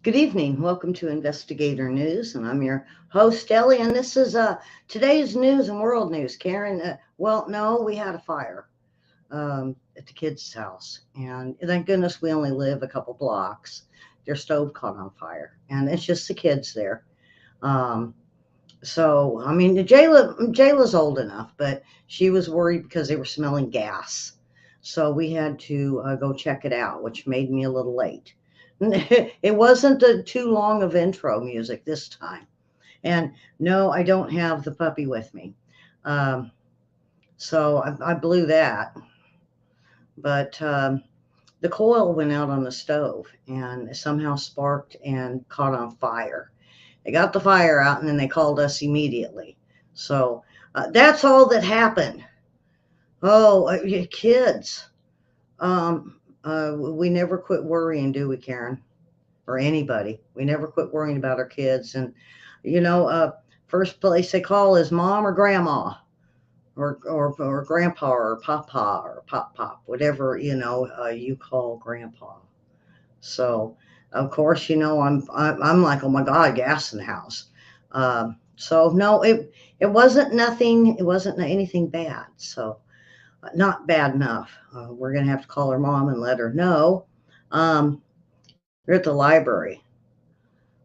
Good evening. Welcome to Investigator News, and I'm your host, Ellie. And this is today's news and world news. Karen, well, no, we had a fire at the kids' house, and thank goodness we only live a couple blocks. Their stove caught on fire, and it's just the kids there. Um, so, I mean, Jayla's old enough, but she was worried because they were smelling gas. So we had to go check it out, which made me a little late. It wasn't too long of intro music this time. And no, I don't have the puppy with me. Um, so I blew that. But the coil went out on the stove and somehow sparked and caught on fire. They got the fire out and then they called us immediately. So that's all that happened. Oh, kids. We never quit worrying, do we, Karen? Or anybody. We never quit worrying about our kids. And, you know, first place they call is mom or grandma or grandpa or papa or pop pop, whatever, you call grandpa. So, of course, I'm like, oh my God, gas in the house. So no, it wasn't nothing. It wasn't anything bad. So not bad enough. We're gonna have to call her mom and let her know. You're at the library.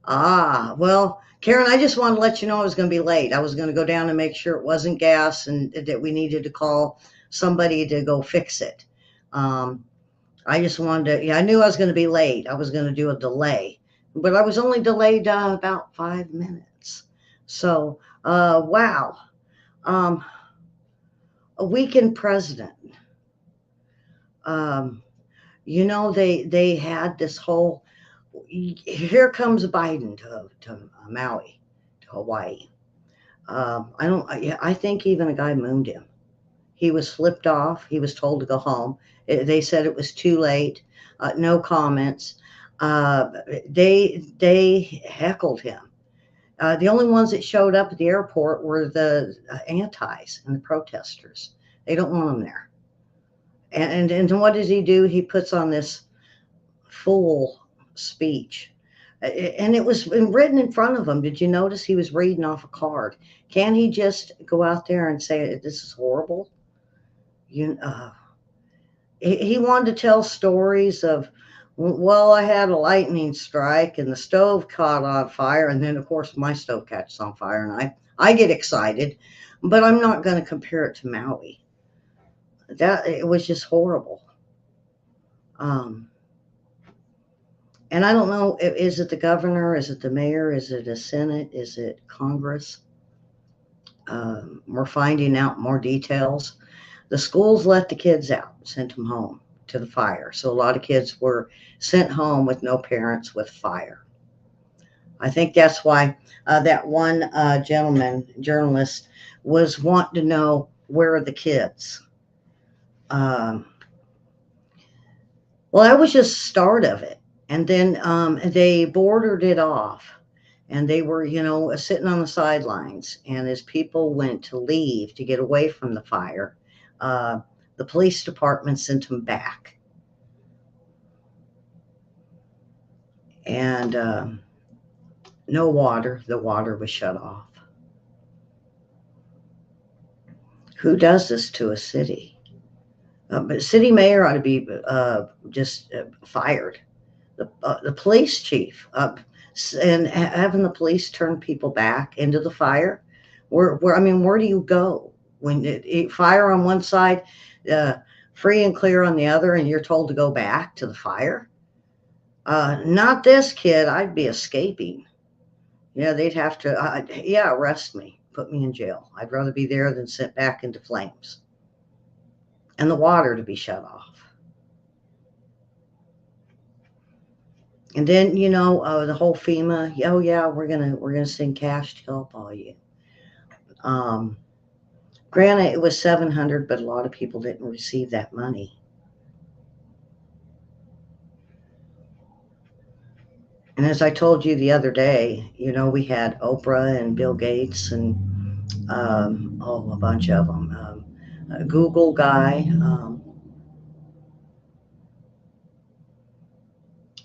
Well, Karen, I just wanted to let you know I was going to be late. I was going to go down and make sure it wasn't gas and that we needed to call somebody to go fix it. Um, I just wanted to, yeah, I knew I was going to be late. I was going to do a delay, but I was only delayed about 5 minutes. So, wow. Um, a weekend president. Um, they had this whole, here comes Biden to Maui, to Hawaii. I don't. Yeah, I think even a guy mooned him. He was flipped off. He was told to go home. They said it was too late. No comments. Uh, they heckled him. The only ones that showed up at the airport were the antis and the protesters. They don't want him there. And what does he do? He puts on this full speech. And it was written in front of him. Did you notice he was reading off a card? Can he just go out there and say, this is horrible? You, he wanted to tell stories of, well, I had a lightning strike and the stove caught on fire. And then, of course, my stove catches on fire and I get excited, but I'm not going to compare it to Maui. It was just horrible. Um, And I don't know, is it the governor? Is it the mayor? Is it a Senate? Is it Congress? We're finding out more details. The schools let the kids out, sent them home to the fire. So a lot of kids were sent home with no parents with fire. I think that's why that one gentleman, journalist, was wanting to know where are the kids. Um, well, that was just the start of it. And then they bordered it off and they were, sitting on the sidelines. And as people went to leave to get away from the fire, uh, the police department sent them back. And no water. The water was shut off. Who does this to a city? But city mayor ought to be just fired. The police chief and having the police turn people back into the fire. I mean, where do you go when fire on one side, uh, free and clear on the other, and you're told to go back to the fire? Not this kid. I'd be escaping. Yeah, they'd have to. Yeah, arrest me, put me in jail. I'd rather be there than sent back into flames, and the water to be shut off. And then the whole FEMA. Oh yeah, we're gonna send cash to help all you. Um, Granted, it was 700, but a lot of people didn't receive that money. And as I told you the other day, we had Oprah and Bill Gates and a bunch of them. A Google guy.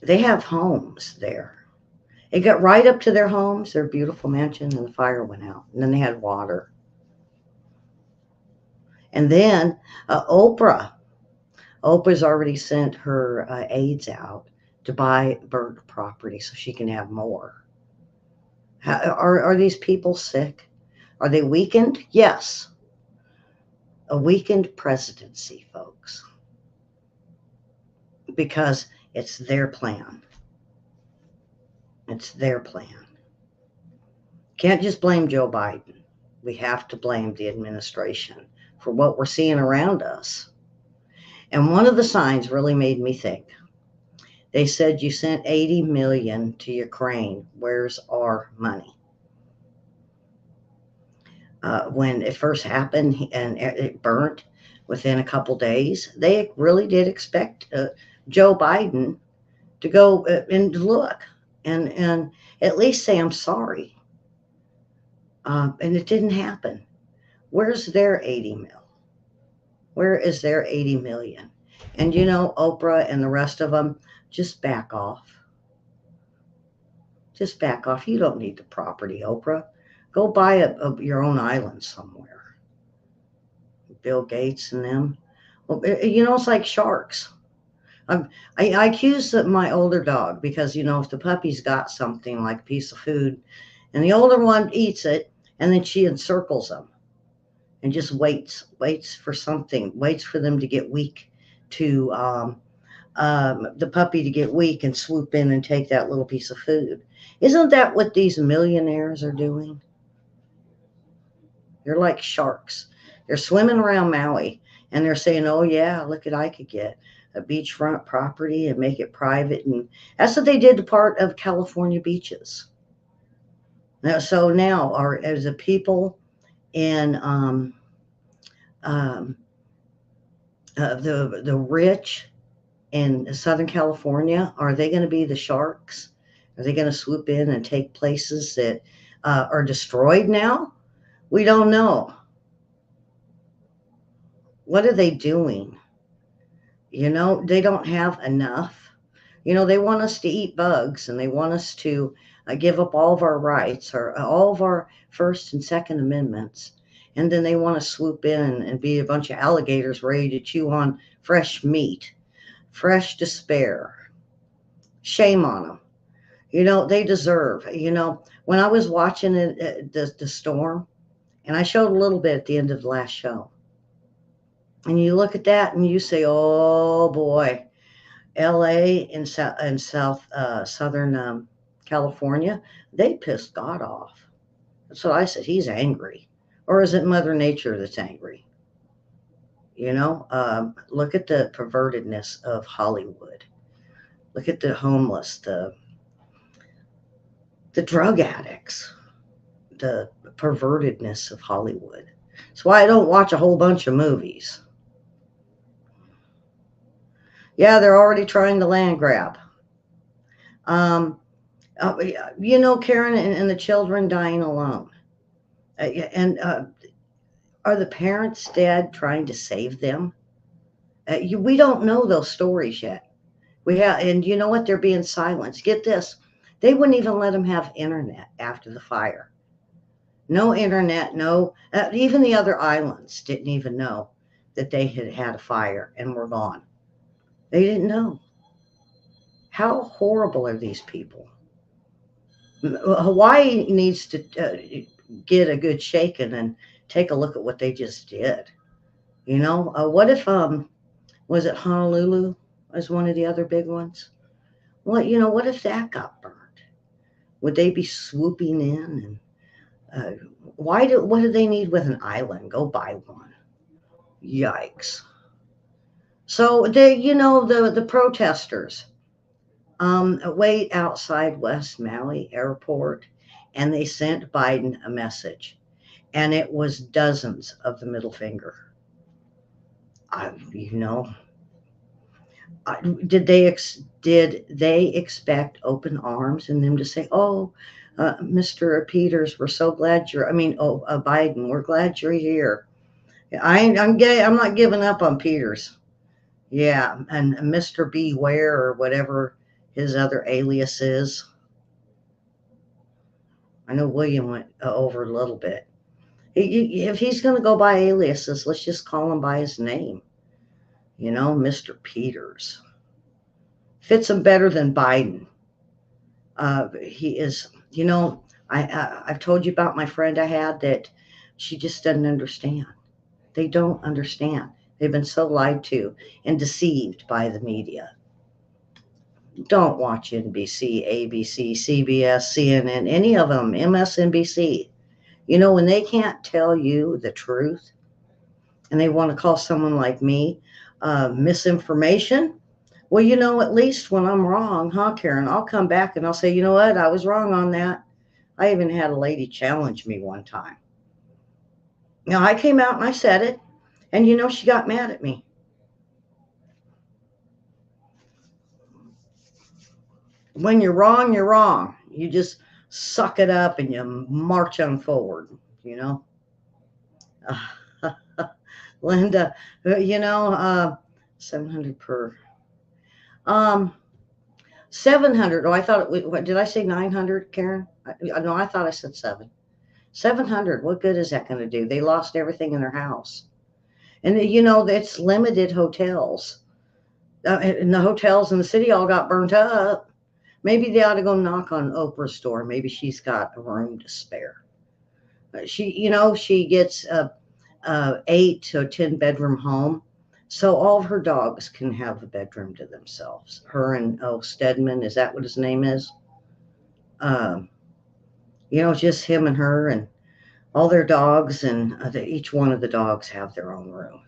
They have homes there. It got right up to their homes, their beautiful mansion, and the fire went out. And then they had water. And then Oprah's already sent her aides out to buy burnt property so she can have more. Are these people sick? Are they weakened? Yes. A weakened presidency, folks, because it's their plan. It's their plan. Can't just blame Joe Biden. We have to blame the administration for what we're seeing around us. And one of the signs really made me think. They said you sent 80 million to Ukraine. Where's our money? When it first happened and it burnt within a couple days, they really did expect Joe Biden to go and look and at least say, I'm sorry. And it didn't happen. Where's their 80 mil? Where is their 80 million? And Oprah and the rest of them, just back off. Just back off. You don't need the property, Oprah. Go buy your own island somewhere. Bill Gates and them. Well, it's like sharks. I accuse my older dog because, if the puppy's got something like a piece of food and the older one eats it and then she encircles them and just waits for something, waits for them to get weak to the puppy to get weak and swoop in and take that little piece of food. Isn't that what these millionaires are doing? They're like sharks. They're swimming around Maui and they're saying, oh, yeah, look I could get a beachfront property and make it private. And that's what they did to part of California beaches. So now, as the people in the rich in Southern California, are they going to be the sharks? Are they going to swoop in and take places that are destroyed now? We don't know. What are they doing? They don't have enough. They want us to eat bugs and they want us to give up all of our rights or all of our First and Second Amendments. And then they want to swoop in and be a bunch of alligators ready to chew on fresh meat, fresh despair. Shame on them. They deserve. When I was watching the storm, and I showed a little bit at the end of the last show, and you look at that and you say, oh boy, LA and Southern California, they pissed God off. So I said, he's angry. Or is it Mother Nature that's angry? Look at the pervertedness of Hollywood. Look at the homeless, the drug addicts, the pervertedness of Hollywood. That's why I don't watch a whole bunch of movies. Yeah, they're already trying to land grab. Karen and the children dying alone. And are the parents dead trying to save them? We don't know those stories yet. And you know what? They're being silenced. Get this. They wouldn't even let them have internet after the fire. No internet, no. Even the other islands didn't even know that they had had a fire and were gone. They didn't know. How horrible are these people? Hawaii needs to get a good shaking and take a look at what they just did. What if, was it Honolulu as one of the other big ones? Well, what if that got burned? Would they be swooping in? And what do they need with an island? Go buy one. Yikes. So the protesters wait outside West Maui Airport, and they sent Biden a message, and it was dozens of the middle finger. Did they expect open arms and them to say, "Oh, Mr. Peters, we're so glad Biden, we're glad you're here. I'm not giving up on Peters." Yeah, and Mr. Beware or whatever his other alias is. I know William went over a little bit. If he's going to go by aliases, let's just call him by his name. Mr. Peters fits him better than Biden. He is, I've told you about my friend I had that she just doesn't understand. They don't understand. They've been so lied to and deceived by the media. Don't watch NBC, ABC, CBS, CNN, any of them, MSNBC. When they can't tell you the truth and they want to call someone like me misinformation, well, at least when I'm wrong, huh, Karen, I'll come back and I'll say, you know what, I was wrong on that. I even had a lady challenge me one time. Now, I came out and I said it, and she got mad at me. When you're wrong, you're wrong. You just suck it up and you march on forward, you know. Linda, 700 per. 700. Oh, I thought what did I say 900, Karen? No, I thought I said 700. What good is that going to do? They lost everything in their house. And it's limited hotels. And the hotels in the city all got burnt up. Maybe they ought to go knock on Oprah's door. Maybe she's got a room to spare. She gets a 8 to 10 bedroom home, so all of her dogs can have a bedroom to themselves. Her and Stedman, is that what his name is? Um, just him and her and all their dogs, and each one of the dogs have their own room.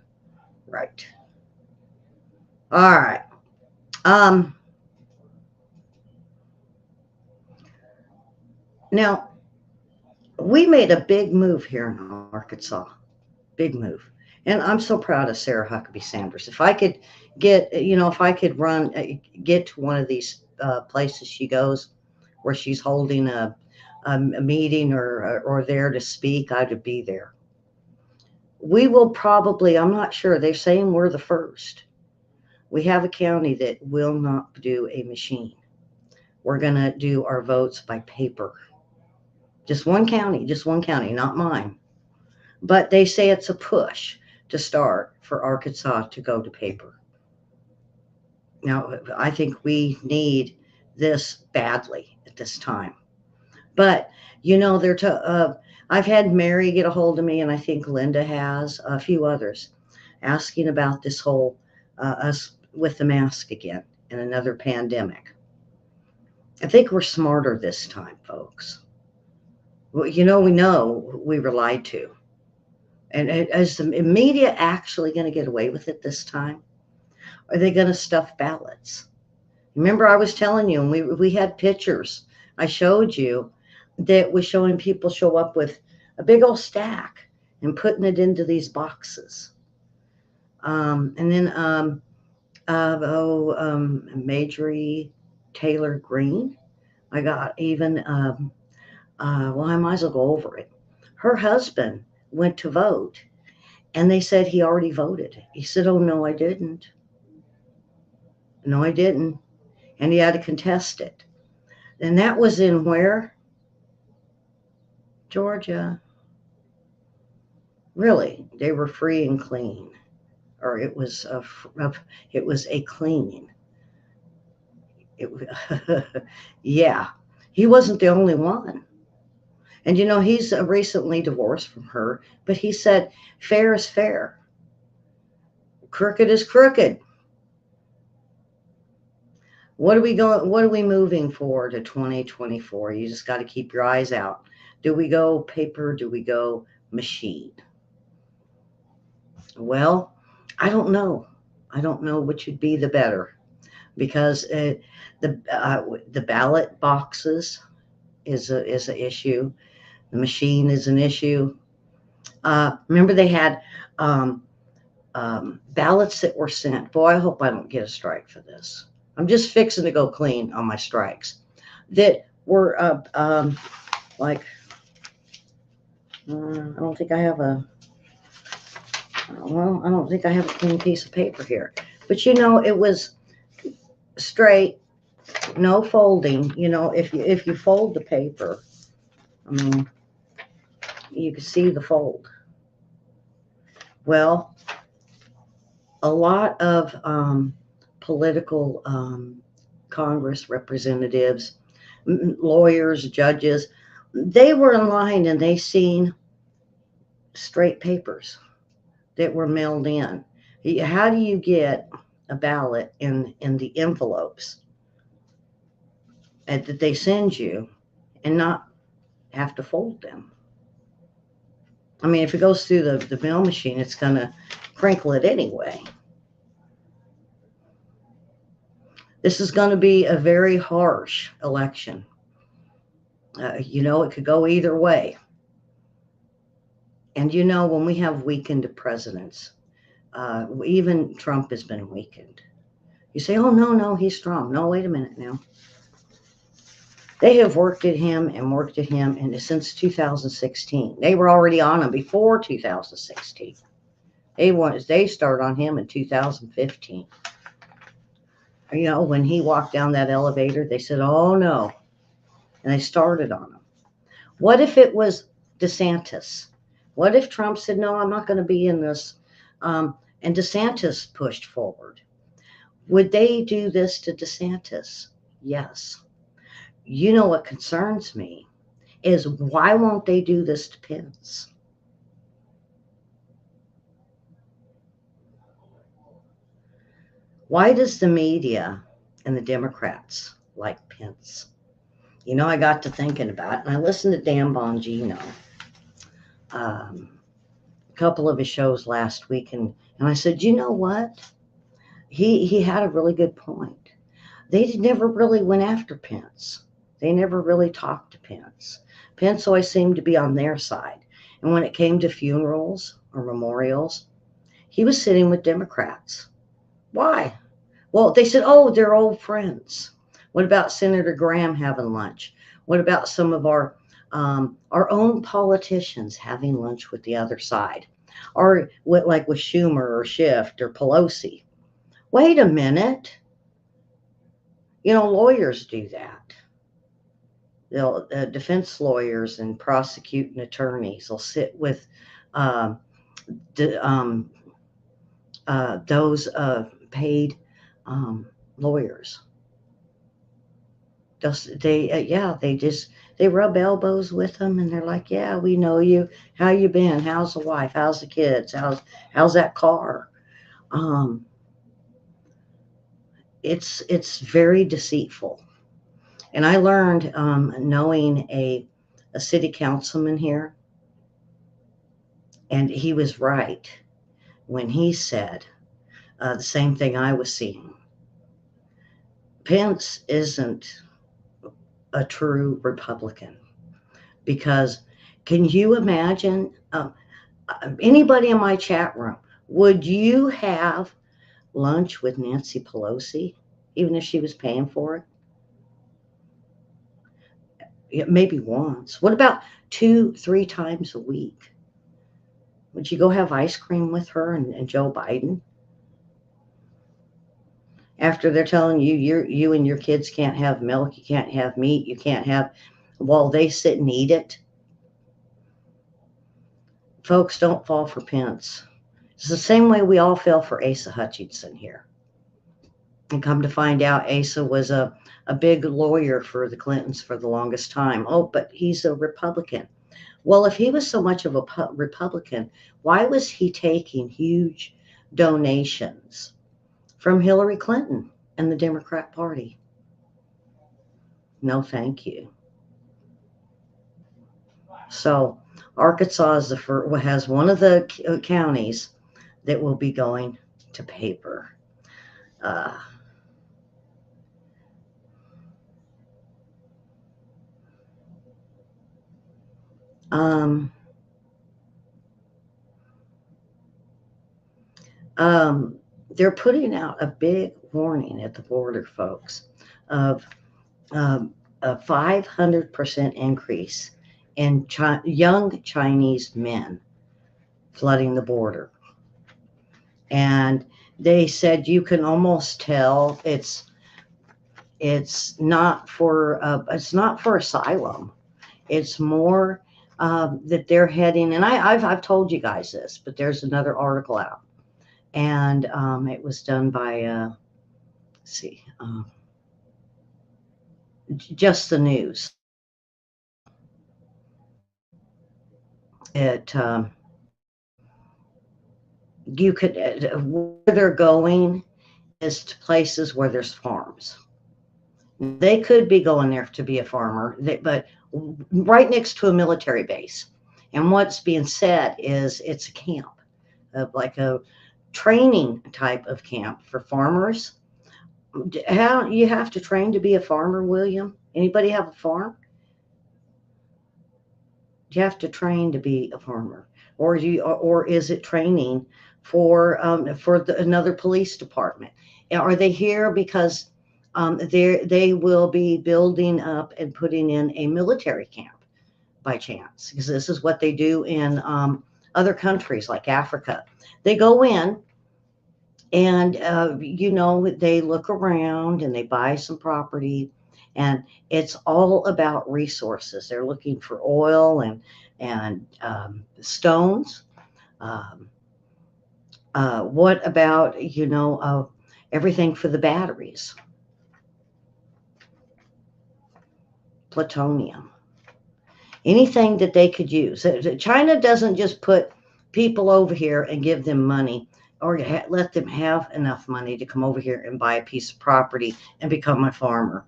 Right. All right. Now we made a big move here in Arkansas. Big move. And I'm so proud of Sarah Huckabee Sanders. If I could if I could get to one of these places she goes where she's holding a meeting or there to speak, I would be there. We will probably, I'm not sure, they're saying we're the first. We have a county that will not do a machine. We're going to do our votes by paper. Just one county, not mine. But they say it's a push to start for Arkansas to go to paper. Now, I think we need this badly at this time. But, I've had Mary get a hold of me, and I think Linda has, a few others, asking about this whole us with the mask again and another pandemic. I think we're smarter this time, folks. Well, we know we were lied to. And is the media actually going to get away with it this time? Are they going to stuff ballots? Remember, I was telling you, and we had pictures I showed you that was showing people show up with a big old stack and putting it into these boxes. And then, Majorie Taylor Greene. I got even, well, I might as well go over it. Her husband went to vote, and they said he already voted. He said, oh, no, I didn't. No, I didn't. And he had to contest it. And that was in where? Georgia. Really, they were free and clean. Or it was a clean. Yeah, he wasn't the only one. And he's recently divorced from her, but he said, fair is fair. Crooked is crooked. What are we moving for to 2024? You just got to keep your eyes out. Do we go paper? Do we go machine? Well, I don't know. I don't know which would be the better, because the ballot boxes is an issue. The machine is an issue. Remember, they had ballots that were sent. Boy, I hope I don't get a strike for this. I'm just fixing to go clean on my strikes. That were like, I don't think I have a clean piece of paper here. But it was straight, no folding. If you fold the paper, I mean, you can see the fold. Well, a lot of political Congress representatives, lawyers, judges, they were in line and they seen straight papers that were mailed in. How do you get a ballot in the envelopes that they send you and not have to fold them? I mean, if it goes through the mail machine, it's going to crinkle it anyway. This is going to be a very harsh election. It could go either way. And when we have weakened presidents, even Trump has been weakened. You say, oh, no, he's strong. No, wait a minute now. They have worked at him and since 2016. They were already on him before 2016. They started on him in 2015. When he walked down that elevator, they said, oh, no. And they started on him. What if it was DeSantis? What if Trump said, no, I'm not going to be in this, and DeSantis pushed forward? Would they do this to DeSantis? Yes. What concerns me is why won't they do this to Pence? Why does the media and the Democrats like Pence? I got to thinking about it, and I listened to Dan Bongino, a couple of his shows last week, and I said, you know what? He had a really good point. They never really went after Pence. They never really talked to Pence. Pence always seemed to be on their side. And when it came to funerals or memorials, he was sitting with Democrats. Why? Well, they said, oh, they're old friends. What about Senator Graham having lunch? What about some of our own politicians having lunch with the other side? Or with Schumer or Schiff or Pelosi? Wait a minute. Lawyers do that. They'll defense lawyers and prosecuting attorneys will sit with those paid lawyers. They rub elbows with them, and they're like, yeah, we know you. How you been? How's the wife? How's the kids? How's that car? It's very deceitful. And I learned, knowing a city councilman here, and he was right when he said the same thing I was seeing. Pence isn't a true Republican, because can you imagine, anybody in my chat room, would you have lunch with Nancy Pelosi, even if she was paying for it? Maybe once. What about 2-3 times a week? Would you go have ice cream with her and Joe Biden? After they're telling you you and your kids can't have milk, you can't have meat, you can't have, while they sit and eat it. Folks, don't fall for Pence. It's the same way we all fell for Asa Hutchinson here. And come to find out, Asa was a big lawyer for the Clintons for the longest time. Oh, but he's a Republican. Well, if he was so much of a Republican, why was he taking huge donations from Hillary Clinton and the Democrat Party? No, thank you. So Arkansas has one of the counties that will be going to paper. They're putting out a big warning at the border, folks, of a 500% increase in young Chinese men flooding the border. And they said you can almost tell it's not for asylum. It's more that they're heading, and I've told you guys this, but there's another article out, and it was done by, let's see, just the news. It you could where they're going is to places where there's farms. They could be going there to be a farmer, but right next to a military base. And what's being said is it's a camp, like a training type of camp for farmers. How you have to train to be a farmer, William? Anybody have a farm? You have to train to be a farmer, or is it training for another police department? Are they here because they will be building up and putting in a military camp by chance? Because this is what they do in other countries like Africa. They go in and they look around and they buy some property, and it's all about resources. They're looking for oil and stones. um, what about everything for the batteries, plutonium, anything that they could use. China doesn't just put people over here and give them money, or let them have enough money to come over here and buy a piece of property and become a farmer.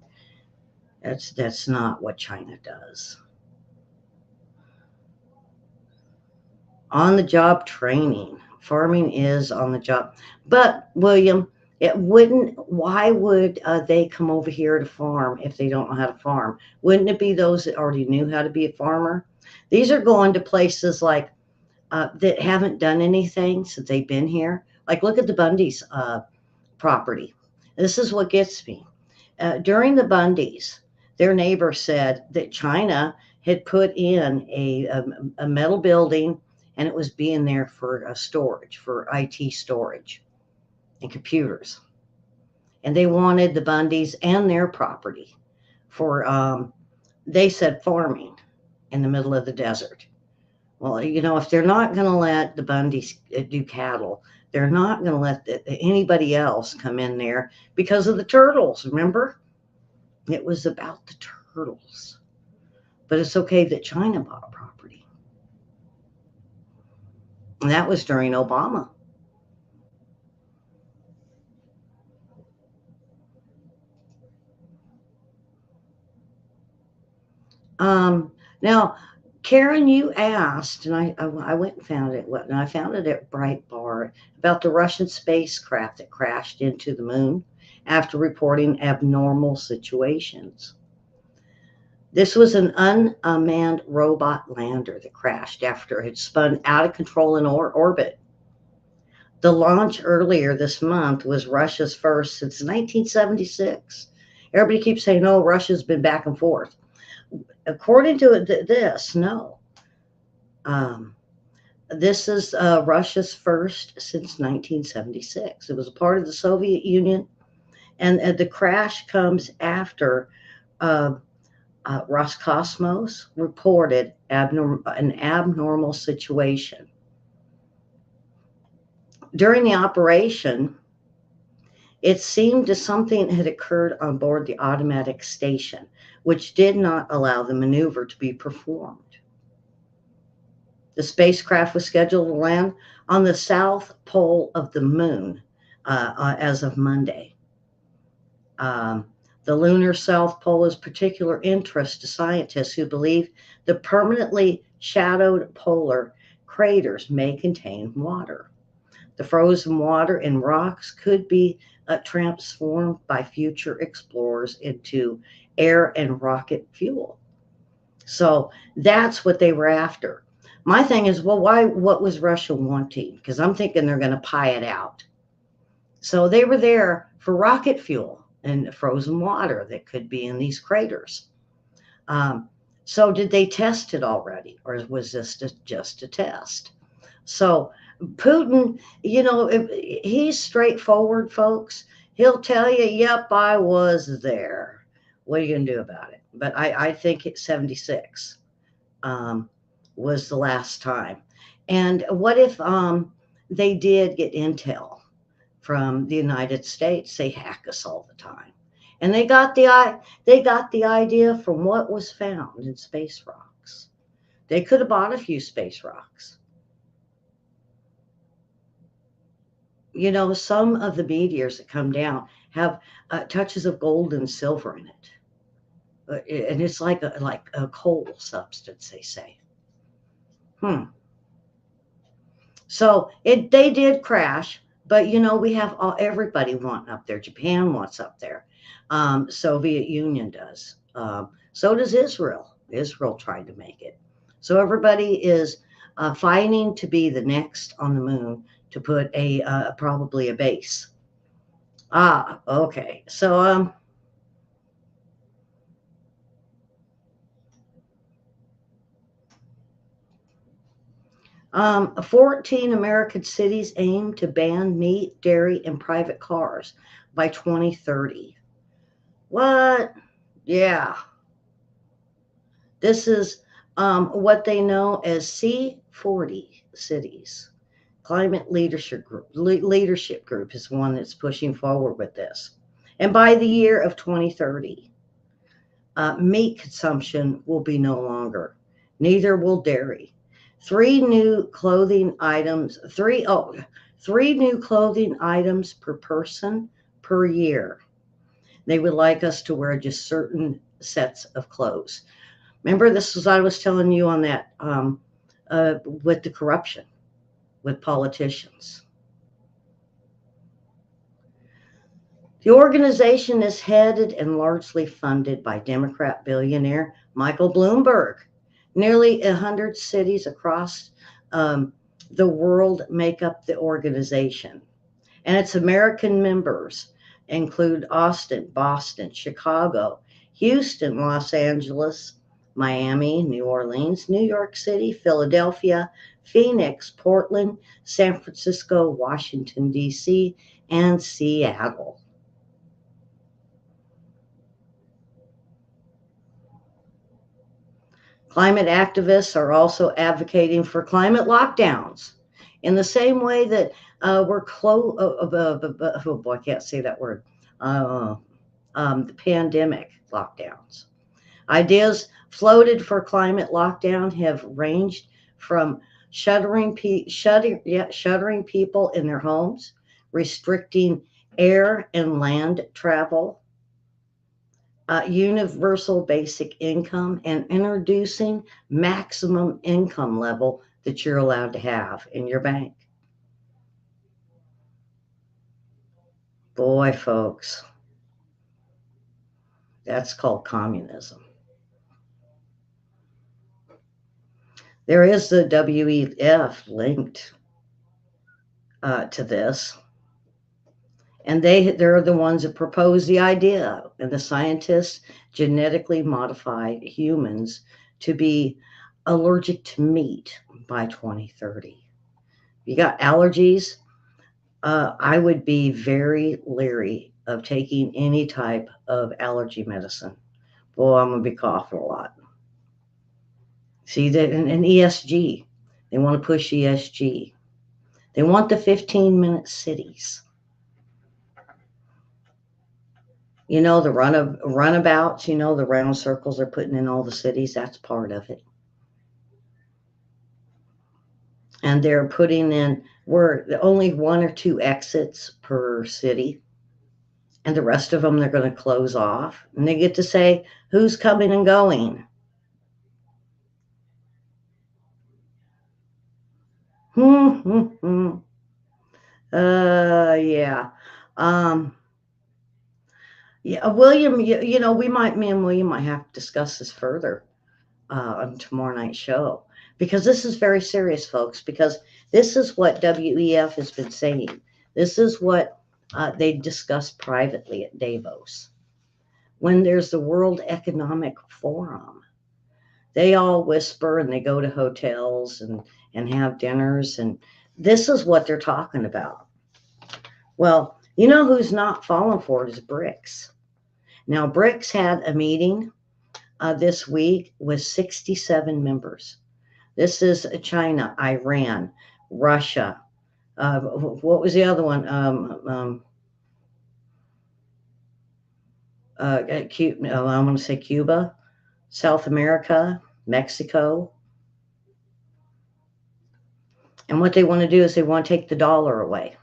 That's not what China does. On the job training. Farming is on the job. But, William, it wouldn't, why would they come over here to farm if they don't know how to farm? Wouldn't it be those that already knew how to be a farmer? These are going to places like that haven't done anything since they've been here. Like, look at the Bundy's property. This is what gets me. During the Bundys, their neighbor said that China had put in a metal building, and it was being there for storage, for IT storage and computers. And they wanted the Bundys and their property for, they said, farming in the middle of the desert. Well, if they're not going to let the Bundys do cattle, they're not going to let anybody else come in there because of the turtles. Remember? It was about the turtles. But it's okay that China bought property. And that was during Obama. Now, Karen, you asked, and I went and found it, and I found it at Breitbart, about the Russian spacecraft that crashed into the moon after reporting abnormal situations. This was an unmanned robot lander that crashed after it had spun out of control in orbit. The launch earlier this month was Russia's first since 1976. Everybody keeps saying, "Oh, Russia's been back and forth." According to this, no. Um, this is Russia's first since 1976. It was a part of the Soviet Union, and the crash comes after uh, Roscosmos reported an abnormal situation. During the operation, it seemed as something had occurred on board the automatic station, which did not allow the maneuver to be performed. The spacecraft was scheduled to land on the south pole of the moon as of Monday. Um, the lunar south pole is particular interest to scientists who believe the permanently shadowed polar craters may contain water. The frozen water in rocks could be transformed by future explorers into air and rocket fuel. So that's what they were after. My thing is, well, why? What was Russia wanting? Because I'm thinking they're going to pie it out. So they were there for rocket fuel and frozen water that could be in these craters. Um, so did they test it already, or was this just a test? So Putin, he's straightforward, folks. He'll tell you, "Yep, I was there." What are you going to do about it? But I think it's 76. um, was the last time. And what if they did get intel from the United States? They hack us all the time, and they got the idea from what was found in space rocks. They could have bought a few space rocks. You know, some of the meteors that come down have touches of gold and silver in it, and it's like a coal substance. They say. Hmm. So they did crash, but you know we have everybody wanting up there. Japan wants up there. Soviet Union does. So does Israel. Israel tried to make it. So everybody is fighting to be the next on the moon to put a probably a base. Ah, okay. So 14 American cities aim to ban meat, dairy, and private cars by 2030. What? Yeah, this is what they know as C40 cities. Climate leadership group is one that's pushing forward with this. And by the year of 2030, meat consumption will be no longer. Neither will dairy. Three new clothing items per person per year. They would like us to wear just certain sets of clothes. Remember, this was I was telling you on that with the corruption with politicians. The organization is headed and largely funded by Democrat billionaire Michael Bloomberg. Nearly 100 cities across the world make up the organization, and its American members include Austin, Boston, Chicago, Houston, Los Angeles, Miami, New Orleans, New York City, Philadelphia, Phoenix, Portland, San Francisco, Washington, D.C., and Seattle. Climate activists are also advocating for climate lockdowns in the same way that we're oh boy, I can't say that word. Uh, the pandemic lockdowns. Ideas floated for climate lockdown have ranged from shuttering people in their homes, restricting air and land travel, universal basic income, and introducing maximum income level that you're allowed to have in your bank. Boy, folks, that's called communism. There is the WEF linked to this, and they're the ones that proposed the idea, and the scientists genetically modified humans to be allergic to meat by 2030. You got allergies, I would be very leery of taking any type of allergy medicine. Boy, I'm going to be coughing a lot. See that in ESG, they want to push ESG. They want the 15-minute cities. You know, the runabouts, you know, the round circles they're putting in all the cities, that's part of it. And they're putting in where only one or two exits per city, and the rest of them they're going to close off. And they get to say who's coming and going. Yeah. Um, yeah, William, you know, me and William might have to discuss this further on tomorrow night's show, because this is very serious, folks, because this is what WEF has been saying. This is what they discussed privately at Davos. When there's the World Economic Forum, they all whisper and they go to hotels and have dinners, and this is what they're talking about. Well, you know who's not falling for it is BRICS. Now, BRICS had a meeting this week with 67 members. This is China, Iran, Russia. What was the other one? I want to say Cuba, South America, Mexico. And what they want to do is they want to take the dollar away.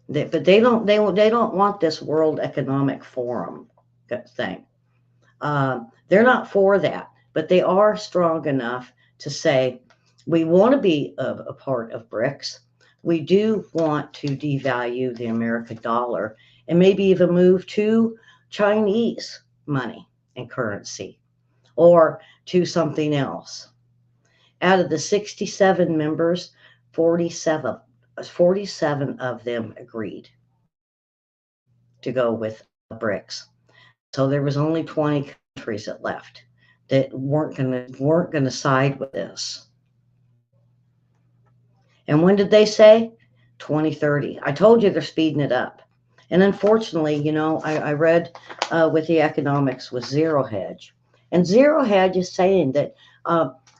But they don't want this World Economic Forum thing. They're not for that, but they are strong enough to say we want to be a part of BRICS. We do want to devalue the American dollar and maybe even move to Chinese money and currency or to something else. Out of the 67 members, 47, 47 of them agreed to go with BRICS. So there was only 20 countries that left that weren't going to side with this. And when did they say? 2030. I told you they're speeding it up. And unfortunately, I read with the economics with Zero Hedge. And Zero Hedge is saying that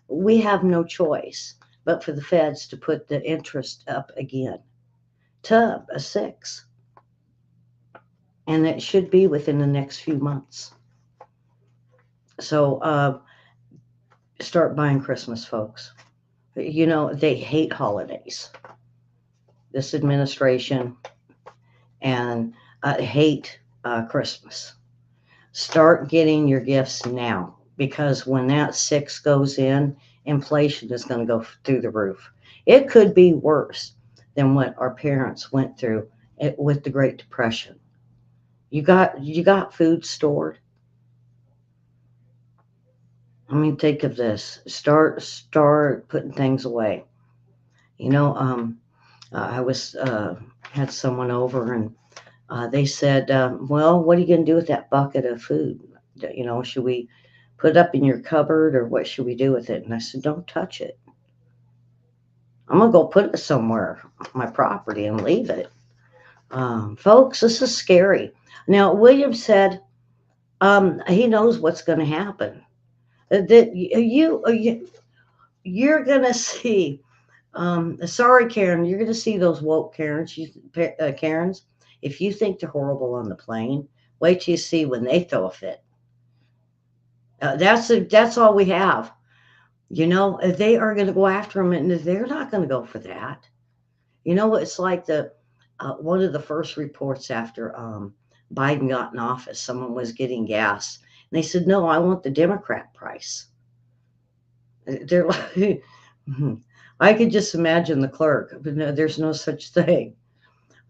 we have no choice but for the feds to put the interest up again to a 6. And it should be within the next few months. So start buying Christmas, folks. They hate holidays. This administration and hate Christmas. Start getting your gifts now because when that 6 goes in, inflation is going to go through the roof. It could be worse than what our parents went through with the Great Depression. You got food stored. I mean, think of this. Start putting things away. I was had someone over and they said, "Well, what are you going to do with that bucket of food? Should we put it up in your cupboard or what should we do with it?" And I said, "Don't touch it. I'm gonna go put it somewhere on my property and leave it." Folks, this is scary. Now, William said he knows what's going to happen. That you're going to see. Sorry, Karen, you're going to see those woke Karens. Karens, if you think they're horrible on the plane, wait till you see when they throw a fit. That's all we have. They are going to go after them, and they're not going to go for that. It's like one of the first reports after Biden got in office. Someone was getting gas, and they said, "No, I want the Democrat price." They're like, I could just imagine the clerk, but no, there's no such thing.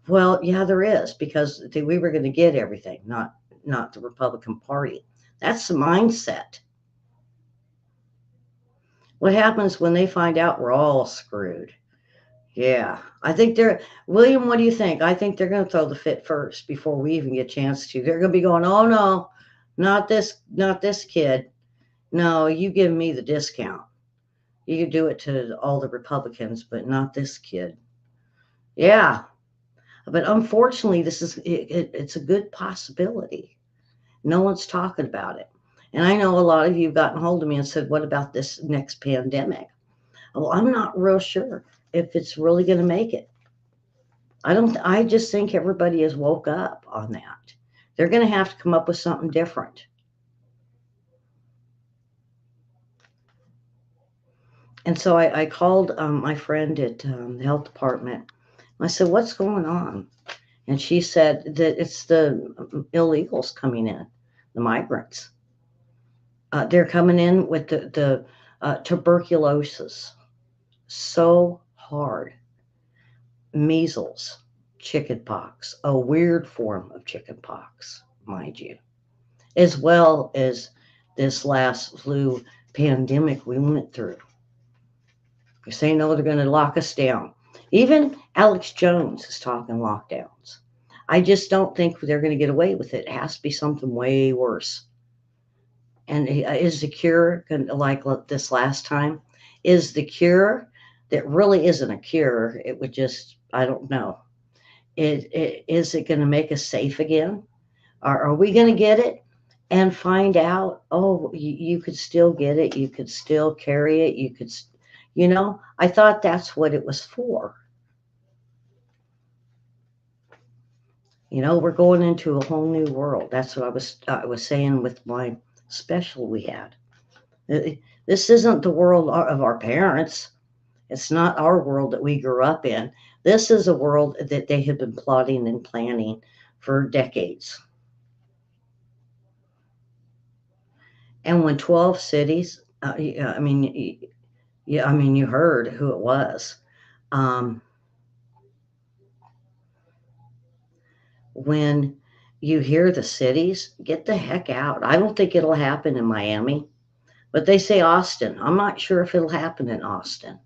Well, yeah, there is because we were going to get everything, not the Republican Party. That's the mindset. What happens when they find out we're all screwed? Yeah, I think William, what do you think? I think they're going to throw the fit first before we even get a chance to. They're going to be going, "Oh no, not this kid. No, you give me the discount. You can do it to all the Republicans, but not this kid." Yeah, but unfortunately, it's a good possibility. No one's talking about it. And I know a lot of you have gotten hold of me and said, "What about this next pandemic?" Well, I'm not real sure if it's really going to make it. I just think everybody has woke up on that. They're going to have to come up with something different. And so I called my friend at the health department. I said, "What's going on?" And she said that it's the illegals coming in, the migrants. They're coming in with the tuberculosis so hard, measles, chickenpox, a weird form of chickenpox, mind you, as well as this last flu pandemic we went through. Because they know they're going to lock us down. Even Alex Jones is talking lockdowns. I just don't think they're going to get away with it. It has to be something way worse. And is the cure, like this last time, is the cure that really isn't a cure? It would just, I don't know. Is it going to make us safe again? Are we going to get it and find out, oh, you could still get it, you could still carry it, I thought that's what it was for. We're going into a whole new world. That's what I was saying with my special we had. This isn't the world of our parents. It's not our world that we grew up in. This is a world that they have been plotting and planning for decades. And when 12 cities, yeah, I mean, yeah, I mean, you heard who it was. Um, when you hear the cities, get the heck out. I don't think it'll happen in Miami, but they say Austin. I'm not sure if it'll happen in Austin.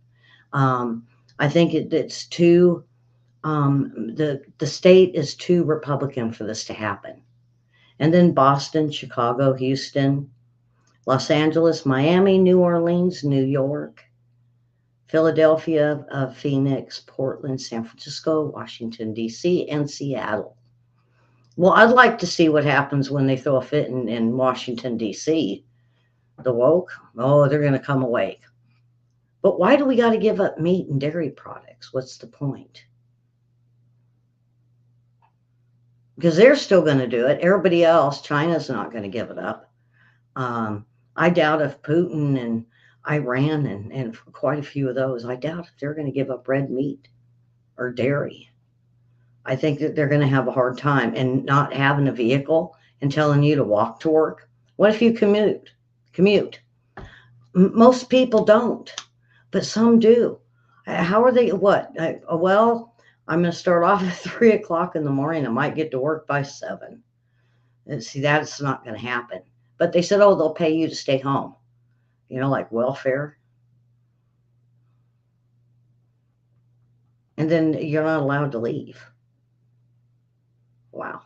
Um, I think it's too the state is too Republican for this to happen. And then Boston, Chicago, Houston, Los Angeles, Miami, New Orleans, New York, Philadelphia, Phoenix, Portland, San Francisco, Washington, D.C., and Seattle. Well, I'd like to see what happens when they throw a fit in Washington, D.C. The woke, oh, they're going to come awake. But why do we got to give up meat and dairy products? What's the point? Because they're still going to do it. Everybody else, China's not going to give it up. Um, I doubt if Putin and Iran and quite a few of those, I doubt if they're going to give up red meat or dairy. I think that they're going to have a hard time and not having a vehicle and telling you to walk to work. What if you commute? Commute. Most people don't, but some do. How are they? What? Well, I'm going to start off at 3 o'clock in the morning. I might get to work by 7. And see, that's not going to happen. But they said, oh, they'll pay you to stay home, like welfare. And then you're not allowed to leave. Wow.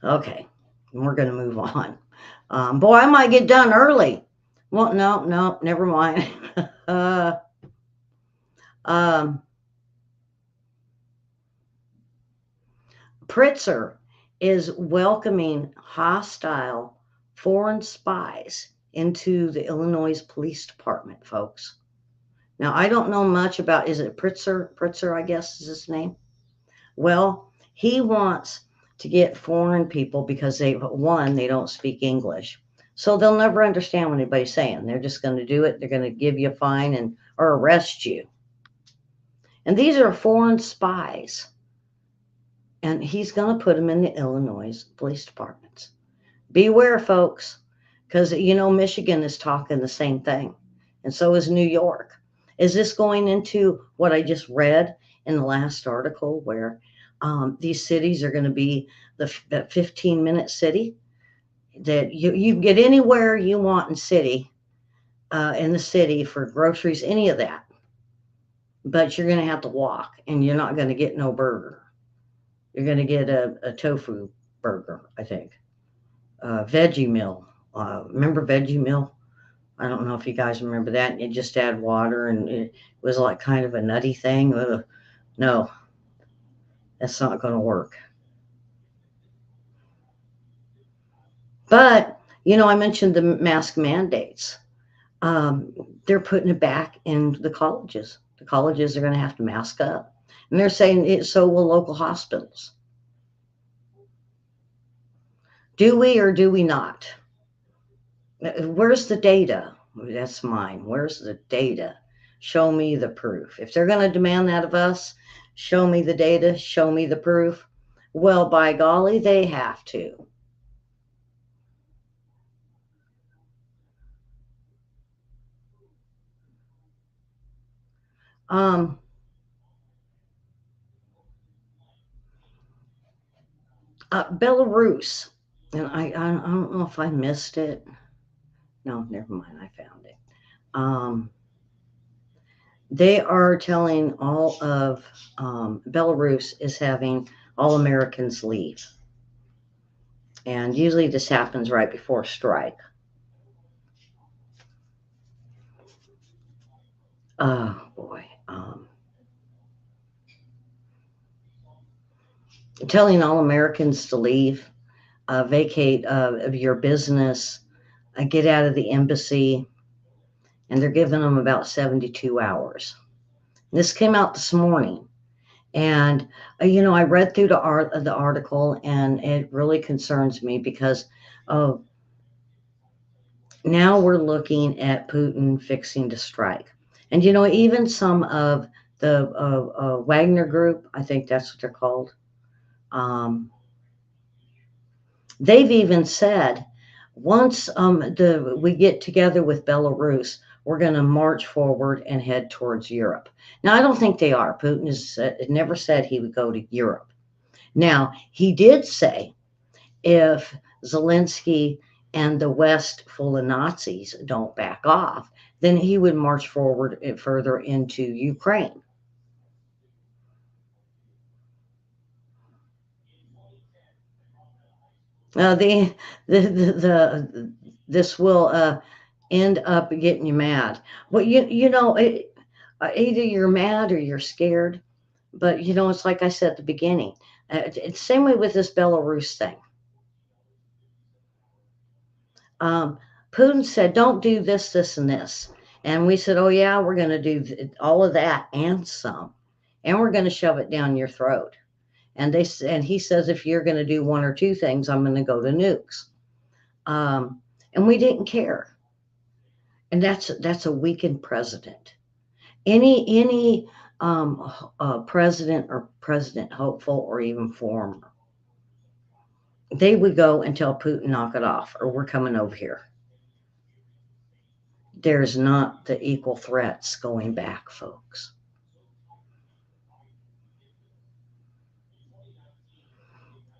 Okay. We're going to move on. Boy, I might get done early. Well, no, never mind. uh, um, Pritzker is welcoming hostile foreign spies into the Illinois Police Department, folks. Now, I don't know much about, is it Pritzker? Pritzker, I guess is his name. Well, he wants to get foreign people because they don't speak English. So they'll never understand what anybody's saying. They're just going to do it. They're going to give you a fine or arrest you. And these are foreign spies. And he's going to put them in the Illinois police departments. Beware, folks, because, Michigan is talking the same thing. And so is New York. Is this going into what I just read in the last article where these cities are going to be the 15-minute city that you can get anywhere you want in the city for groceries, any of that. But you're going to have to walk and you're not going to get no burger. You're going to get a tofu burger, I think. Veggie meal. Remember Veggie meal? I don't know if you guys remember that. You just add water and it was like kind of a nutty thing. No, that's not going to work. But, I mentioned the mask mandates. They're putting it back in the colleges. The colleges are going to have to mask up. And they're saying so will local hospitals. Do we or do we not? Where's the data? That's mine. Where's the data? Show me the proof. If they're going to demand that of us, show me the data, show me the proof. Well, by golly, they have to. Belarus, and I don't know if I missed it. No, never mind. I found it. They are telling all of Belarus is having all Americans leave. And usually this happens right before strike. Oh, boy. Telling all Americans to leave. vacate of your business, get out of the embassy, and they're giving them about 72 hours. This came out this morning. And I read through the article, and it really concerns me because uh, now we're looking at Putin fixing to strike. And even some of the Wagner Group, I think that's what they're called. Um, they've even said once we get together with Belarus, we're going to march forward and head towards Europe. Now, I don't think they are. Putin has never said he would go to Europe. Now, he did say if Zelensky and the West full of Nazis don't back off, then he would march forward further into Ukraine. Uh, the, this will end up getting you mad. Well, either you're mad or you're scared. But it's like I said at the beginning. It's the same way with this Belarus thing. um, Putin said, "Don't do this, this, and this," and we said, "Oh yeah, we're going to do all of that and some, and we're going to shove it down your throat." And he says, "If you're going to do one or two things, I'm going to go to nukes." And we didn't care, and that's a weakened president. Any president or president hopeful or even former, they would go and tell Putin, "Knock it off, or we're coming over here." There's not the equal threats going back, folks.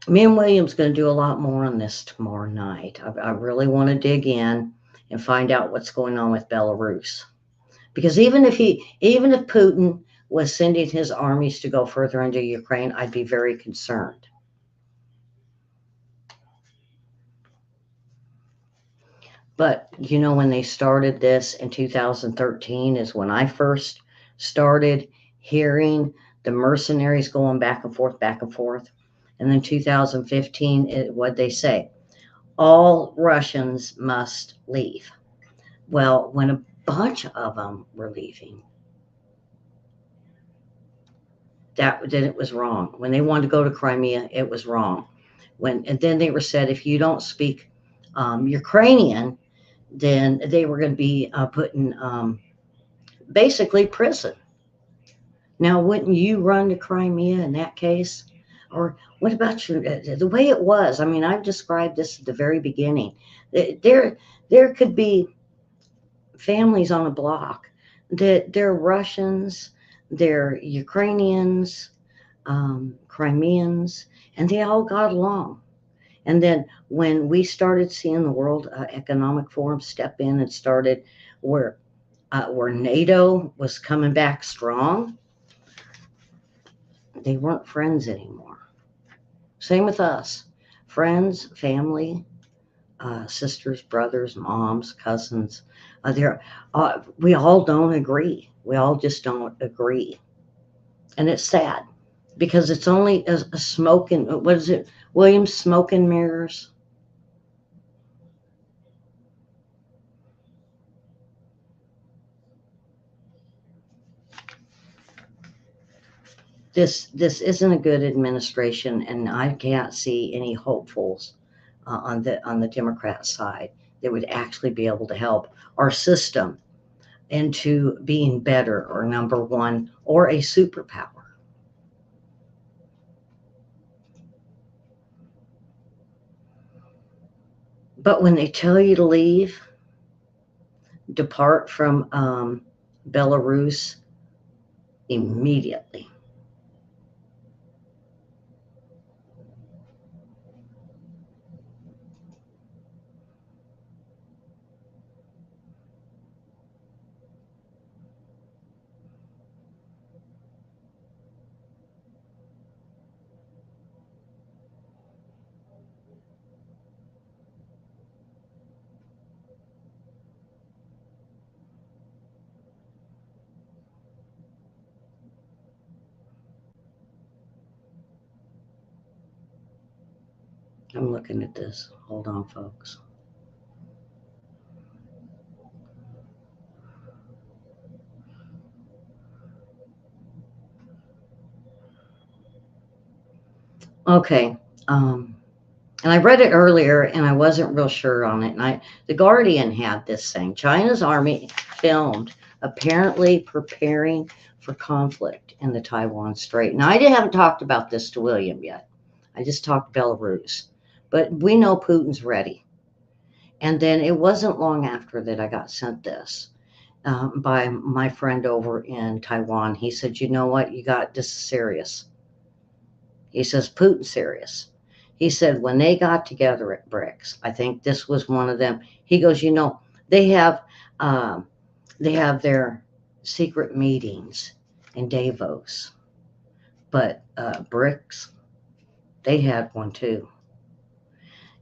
Me and William's going to do a lot more on this tomorrow night. I really want to dig in and find out what's going on with Belarus, because even if Putin was sending his armies to go further into Ukraine, I'd be very concerned. But when they started this in 2013 is when I first started hearing the mercenaries going back and forth. And then 2015, what they say, all Russians must leave. Well, when a bunch of them were leaving, then it was wrong. When they wanted to go to Crimea, it was wrong. And then they were said, if you don't speak Ukrainian, then they were going to be put in basically prison. Now, wouldn't you run to Crimea in that case? Or what about the way it was? I mean, I've described this at the very beginning. There could be families on a block that they're Russians, they're Ukrainians, Crimeans, and they all got along. And then when we started seeing the World Economic Forum step in and started where NATO was coming back strong, they weren't friends anymore. Same with us. Friends, family, sisters, brothers, moms, cousins. We all don't agree. We all just don't agree. And it's sad because it's only a smoke and what is it? Williams, smoke and mirrors. This isn't a good administration, and I can't see any hopefuls on the Democrat side that would actually be able to help our system into being better or number one or a superpower. But when they tell you to leave, depart from Belarus immediately. I'm looking at this. Hold on, folks. Okay. Um, and I read it earlier and I wasn't real sure on it. The Guardian had this thing. China's army filmed apparently preparing for conflict in the Taiwan Strait. Now, haven't talked about this to William yet. I just talked Belarus. But we know Putin's ready. And then it wasn't long after that I got sent this by my friend over in Taiwan. He said, "You know what? This is serious." He says, "Putin's serious." He said, when they got together at BRICS, I think this was one of them. He goes, they have um, they have their secret meetings in Davos, but BRICS, they had one too.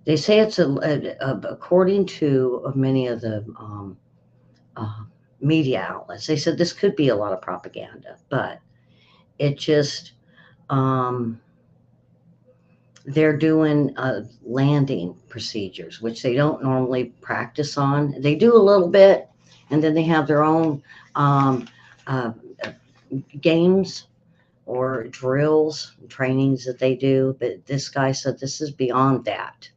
They say it's according to many of the uh, media outlets. They said this could be a lot of propaganda, but it just um, they're doing landing procedures, which they don't normally practice on. They do a little bit, and then they have their own um, uh, games or drills, trainings that they do. But this guy said this is beyond that.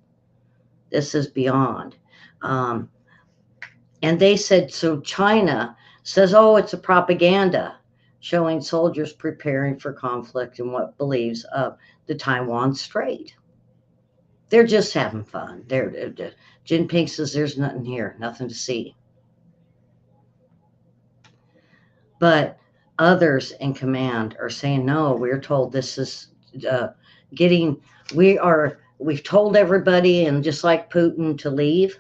This is beyond. Um, and they said, so China says, oh, it's a propaganda showing soldiers preparing for conflict in what believes of the Taiwan Strait. They're just having fun. Jinping says there's nothing here, nothing to see. But others in command are saying, no, we're told this is uh, getting, we've told everybody, and just like Putin, to leave.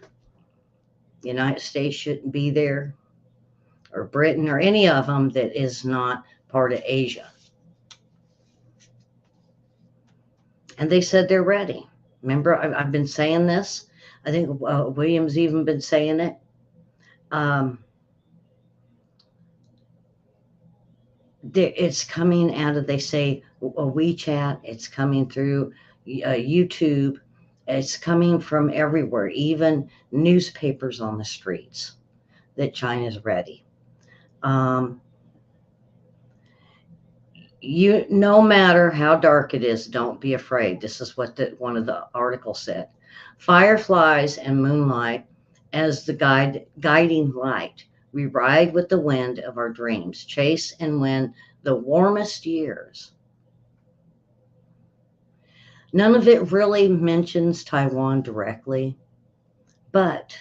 The United States shouldn't be there, or Britain, or any of them that is not part of Asia. And they said they're ready. Remember, I've been saying this. I think William's even been saying it. Um, it's coming out of, they say, a WeChat. It's coming through YouTube. It's coming from everywhere, even newspapers on the streets, that China's ready. Um, no matter how dark it is, don't be afraid. This is what one of the articles said. Fireflies and moonlight as the guiding light. We ride with the wind of our dreams, chase and win the warmest years. None of it really mentions Taiwan directly, but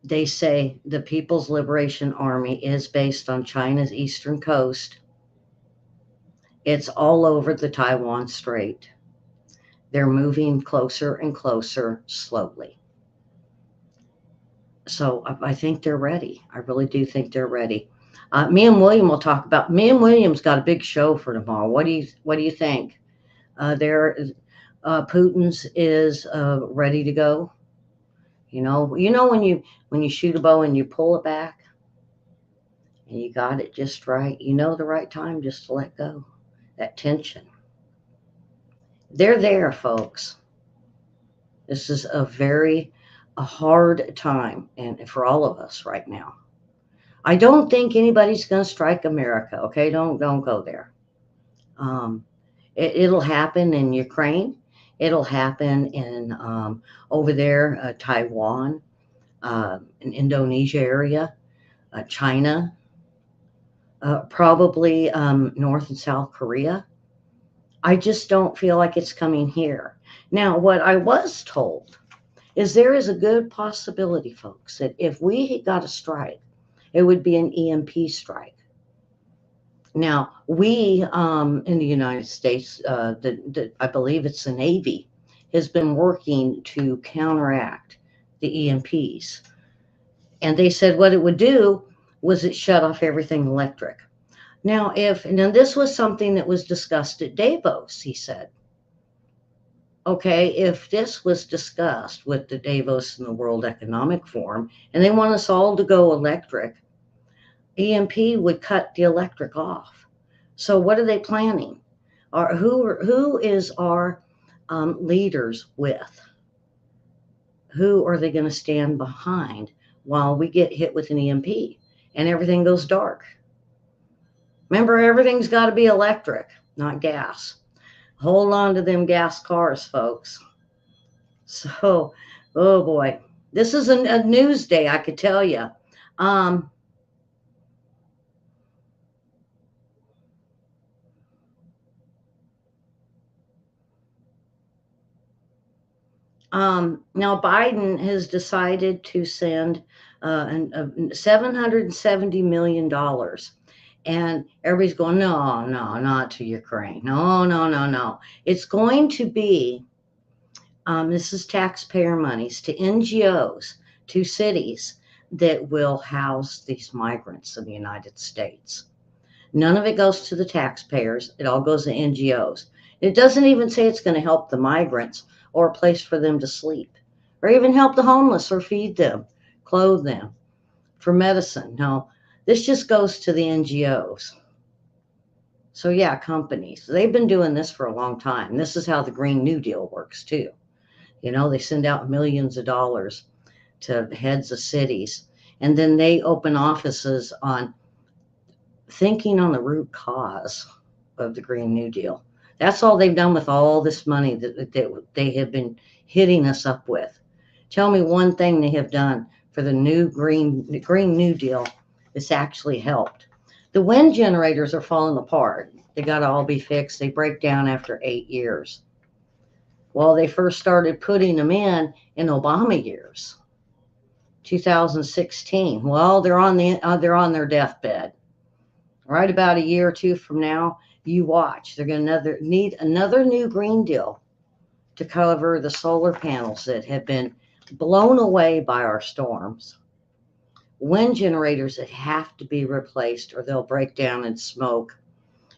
they say the People's Liberation Army is based on China's eastern coast. It's all over the Taiwan Strait. They're moving closer and closer slowly. So I think they're ready. I really do think they're ready. Me and William will talk about. Me and William's got a big show for tomorrow. What do you think? There, Putin's is ready to go. When you shoot a bow and you pull it back, and you got it just right. You know the right time just to let go. That tension. They're there, folks. This is a hard time, and for all of us right now. I don't think anybody's going to strike America. Okay, don't go there. Um, it'll happen in Ukraine. It'll happen in over there, Taiwan, in Indonesia area, China, probably North and South Korea. I just don't feel like it's coming here. Now, what I was told is there is a good possibility, folks, that if we got a strike, it would be an EMP strike. Now, we in the United States, I believe it's the Navy, has been working to counteract the EMPs. And they said what it would do was it shut off everything electric. Now, this was something that was discussed at Davos, he said. Okay, if this was discussed with the Davos and the World Economic Forum, and they want us all to go electric, EMP would cut the electric off. So what are they planning? Or who is our leaders with? Who are they going to stand behind while we get hit with an EMP and everything goes dark? Remember, everything's got to be electric, not gas. Hold on to them gas cars, folks. So, oh boy, this is a news day, I could tell you. Um, Now, Biden has decided to send $770 million. And everybody's going, no, no, not to Ukraine. No, no, no, no. It's going to be, this is taxpayer monies to NGOs, to cities that will house these migrants in the United States. None of it goes to the taxpayers. It all goes to NGOs. It doesn't even say it's going to help the migrants or a place for them to sleep or even help the homeless or feed them, clothe them, for medicine. No, this just goes to the NGOs. So, yeah, companies. They've been doing this for a long time. This is how the Green New Deal works, too. You know, they send out millions of dollars to heads of cities, and then they open offices on thinking on the root cause of the Green New Deal. That's all they've done with all this money that they have been hitting us up with. Tell me one thing they have done for the Green New Deal that's actually helped. The wind generators are falling apart. They got to all be fixed. They break down after 8 years. Well, they first started putting them in Obama years, 2016. Well, they're on their deathbed. Right about a year or two from now, you watch. They're going to need another new Green Deal to cover the solar panels that have been blown away by our storms. Wind generators that have to be replaced or they'll break down in smoke.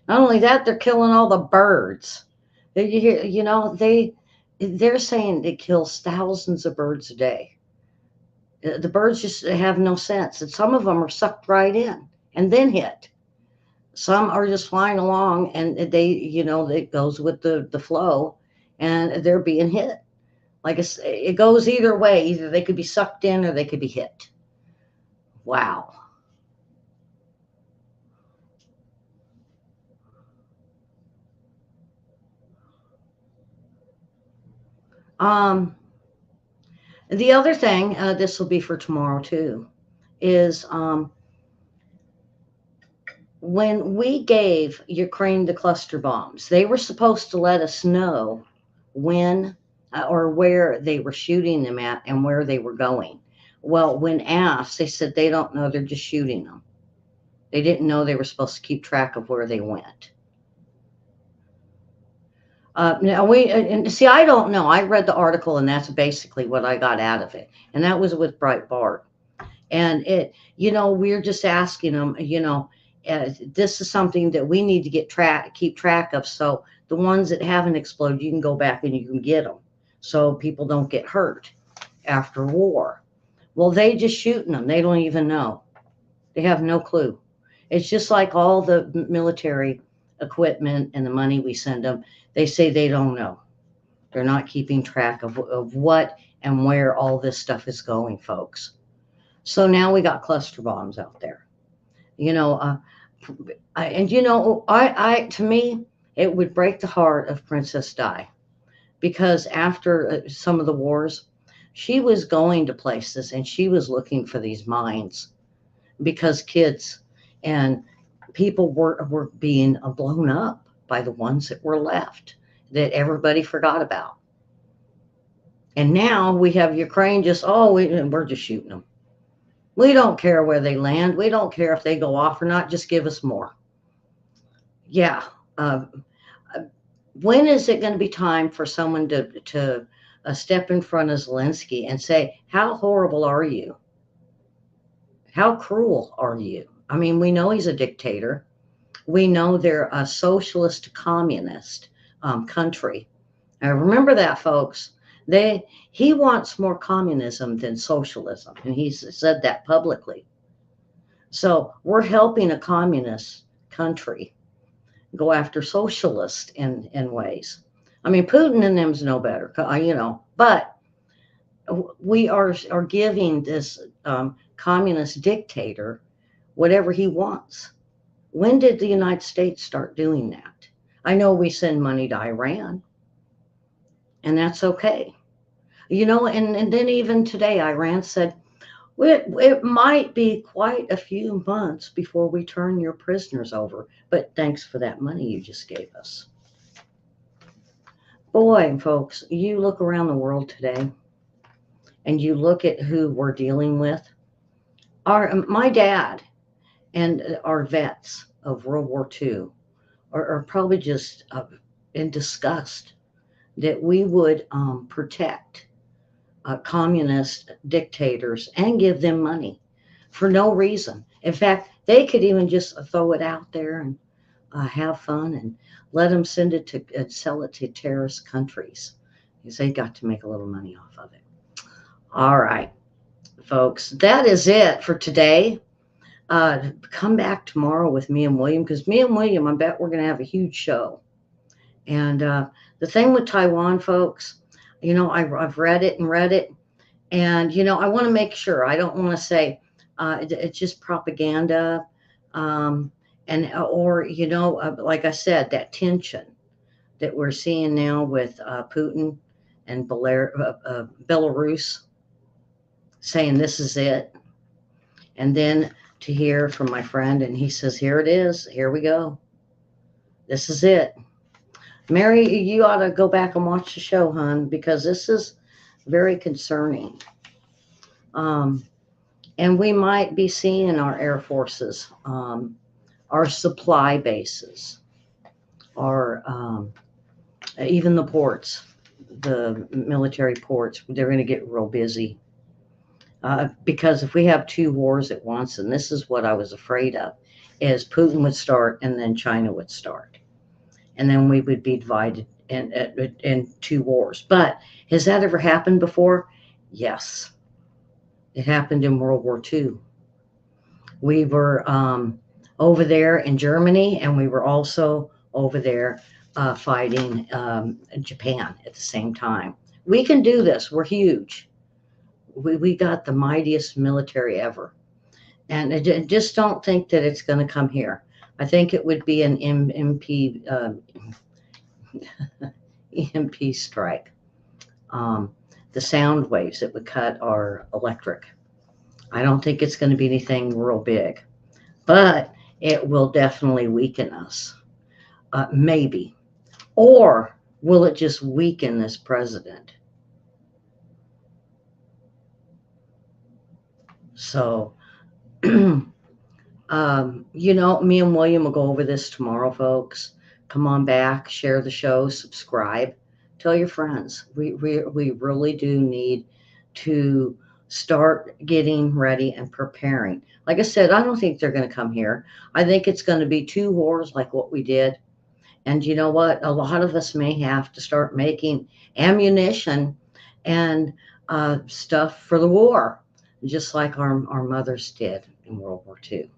Not only that, they're killing all the birds. They're saying it kills thousands of birds a day. The birds just have no sense, and some of them are sucked right in and then hit. Some are just flying along and it goes with the flow and they're being hit. Like it goes either way. Either they could be sucked in or they could be hit. Wow. Um, the other thing, this will be for tomorrow too, is when we gave Ukraine the cluster bombs, they were supposed to let us know when or where they were shooting them at and where they were going. Well, when asked, they said they don't know, they're just shooting them. They didn't know they were supposed to keep track of where they went. Now and see, I don't know. I read the article, and that's basically what I got out of it, and that was with Breitbart. And we're just asking them, this is something that we need to keep track of. So the ones that haven't exploded, you can go back and you can get them, so people don't get hurt after war. Well, they just shooting them. They don't even know. They have no clue. It's just like all the military equipment and the money we send them. They say they don't know. They're not keeping track of what and where all this stuff is going, folks. So now we got cluster bombs out there. To me, it would break the heart of Princess Di, because after some of the wars, she was going to places and she was looking for these mines because kids and people were being blown up by the ones that were left that everybody forgot about. And now we have Ukraine we're just shooting them. We don't care where they land. We don't care if they go off or not. Just give us more. Yeah. When is it going to be time for someone to step in front of Zelensky and say, how horrible are you? How cruel are you? I mean, we know he's a dictator. We know they're a socialist communist country. Now, remember that, folks. He wants more communism than socialism, and he's said that publicly. So we're helping a communist country go after socialists in ways. I mean, Putin and them's no better, but we are giving this communist dictator whatever he wants. When did the United States start doing that? I know we send money to Iran, and that's okay. And then even today, Iran said, it might be quite a few months before we turn your prisoners over, but thanks for that money you just gave us. Boy, folks, you look around the world today and you look at who we're dealing with. My dad and our vets of World War II are probably just in disgust that we would protect communist dictators and give them money for no reason. In fact, they could even just throw it out there and have fun and let them send it to sell it to terrorist countries because they got to make a little money off of it. All right, folks, that is it for today. Come back tomorrow with me and William, because me and William, I bet we're going to have a huge show. And the thing with Taiwan, folks, I've read it, and I want to make sure. I don't want to say it's just propaganda, or like I said, that tension that we're seeing now with Putin and Belarus saying this is it, and then to hear from my friend, and he says, here it is, here we go, this is it. Mary, you ought to go back and watch the show, hon, because this is very concerning. And we might be seeing our air forces, our supply bases, our even the ports, the military ports, they're going to get real busy. Because if we have two wars at once, and this is what I was afraid of, is Putin would start and then China would start. And then we would be divided in two wars. But has that ever happened before? Yes. It happened in World War II. We were over there in Germany, and we were also over there fighting Japan at the same time. We can do this. We're huge. We got the mightiest military ever. And just don't think that it's going to come here. I think it would be an EMP strike. The sound waves that would cut are electric. I don't think it's going to be anything real big, but it will definitely weaken us. Maybe. Or will it just weaken this president? So, me and William will go over this tomorrow, folks. Come on back, share the show, subscribe, tell your friends. We really do need to start getting ready and preparing. Like I said, I don't think they're going to come here. I think it's going to be two wars like what we did. And you know what? A lot of us may have to start making ammunition and stuff for the war, just like our mothers did in World War II.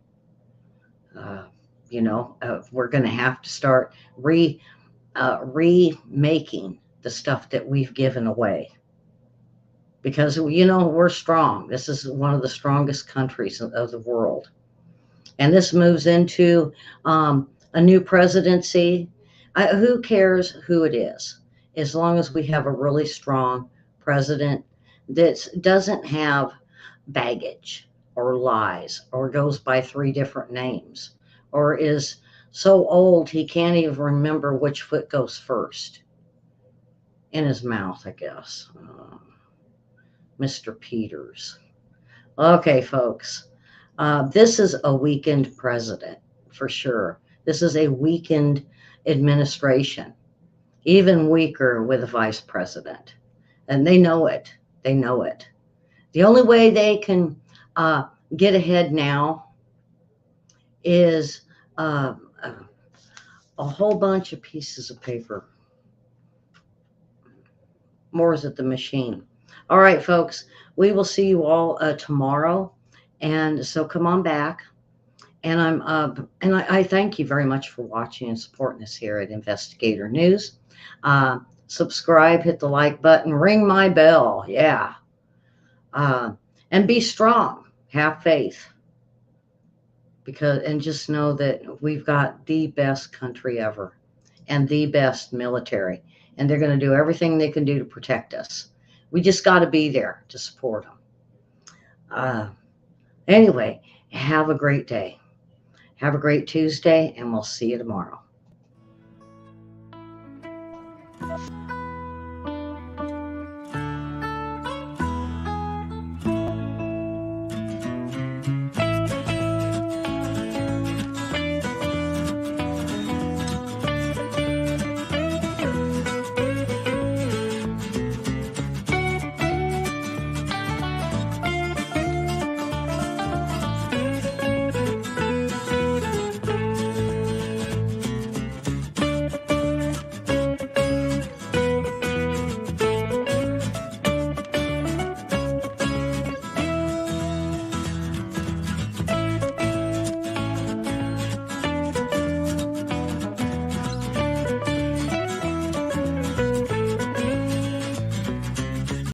We're going to have to start remaking the stuff that we've given away, because we're strong. This is one of the strongest countries of the world, and this moves into a new presidency. Who cares who it is, as long as we have a really strong president that doesn't have baggage or lies or goes by 3 different names or is so old he can't even remember which foot goes first in his mouth, I guess. Mr. Peters. Okay, folks, this is a weakened president for sure. This is a weakened administration, even weaker with a vice president. And they know it. They know it. The only way they can get ahead now is a whole bunch of pieces of paper. More is at the machine. All right, folks, we will see you all tomorrow. And so come on back. And I thank you very much for watching and supporting us here at Investigator News. subscribe, hit the like button, ring my bell. Yeah. Uh, and be strong. Have faith. And just know that we've got the best country ever and the best military. And they're going to do everything they can do to protect us. We just got to be there to support them. Uh, anyway, have a great day. Have a great Tuesday, and we'll see you tomorrow.